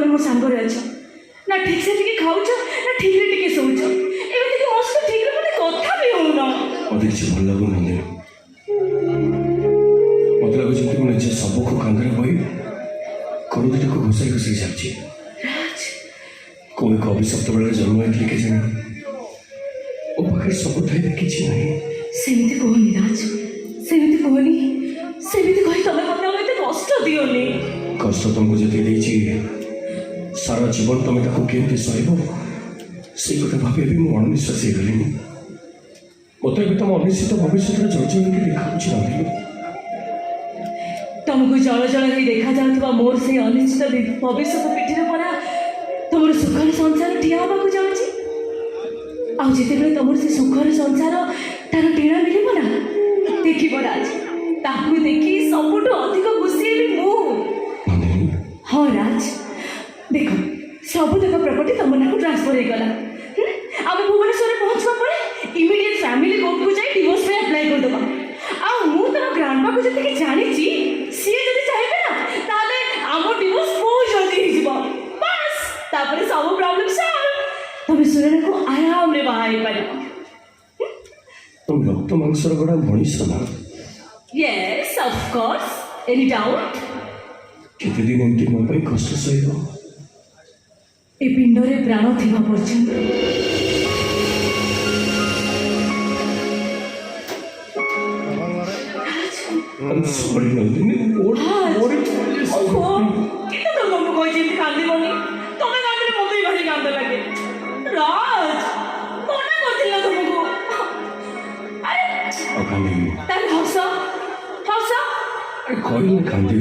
तुम मो सांगरे अछ ना ठीक से टिके खाउछ ना ठीक रे टिके सोउछ एमिति कि मस्त ठीक रे मते कथा भी होउना मते किछ भल लागु नंदे मते लागु जे तुम निजे सब को कांगरे होई करुदिटा को घुसाई घुसाई जाछि राज कोई को अभिशप्त बेले जन्म होइतले के जाने ओ पाखे सब थाई किछ नहीं सेमिति कोहनी राज सेमिति कोहनी सेमिति कहि तमे मते मते कष्ट दियोनी कष्ट तुमको जति देछि सारा जीवन तुम ताको केमती सहब से कथा भावे भी मु अनिश्वास गली मत भी तुम अनिश्चित भविष्य जर्जर होकर देखा तुमको जल जल ही देखा जाता मोर से अनिश्चित भविष्य पिठी परा तुम सुखर संसार ठिया होगा जाऊँगी आते तुम से सुखर संसार तार टीणा मिल ना देख राज ताकू देखी सबुठ अधिक खुशी मु हाँ राज देख सबुतक प्रॉपर्टी तुम ना ट्रांसफर हो गला आम भुवनेश्वर पहुँचवा पर इमिडिएट फैमिली कोर्ट को जाए डिवोर्स में अप्लाई कर दबा आ मु तुम ग्रांडपा को जति जानी सी जब चाहिए ना ताले आम डिवोर्स बहुत जल्दी हो बस तापर सब प्रॉब्लम सॉल्व तुम सुरन को आराम रे बाहर पार तुम रक्त मांसर गड़ा मनीष ना yes of course any doubt केते दिन एमती मो पई कष्ट सहिबो ए पिंडरे प्राण थिबा पर्यंत I'm sorry Nandini what कितना तो तुमको कोई चीज खांदी बोनी तुम्हें कांदे मते भारी कांद लगे राज कोना करथिला तुमको अरे अकांदी तन हौसा हौसा अरे कोई नहीं कांदी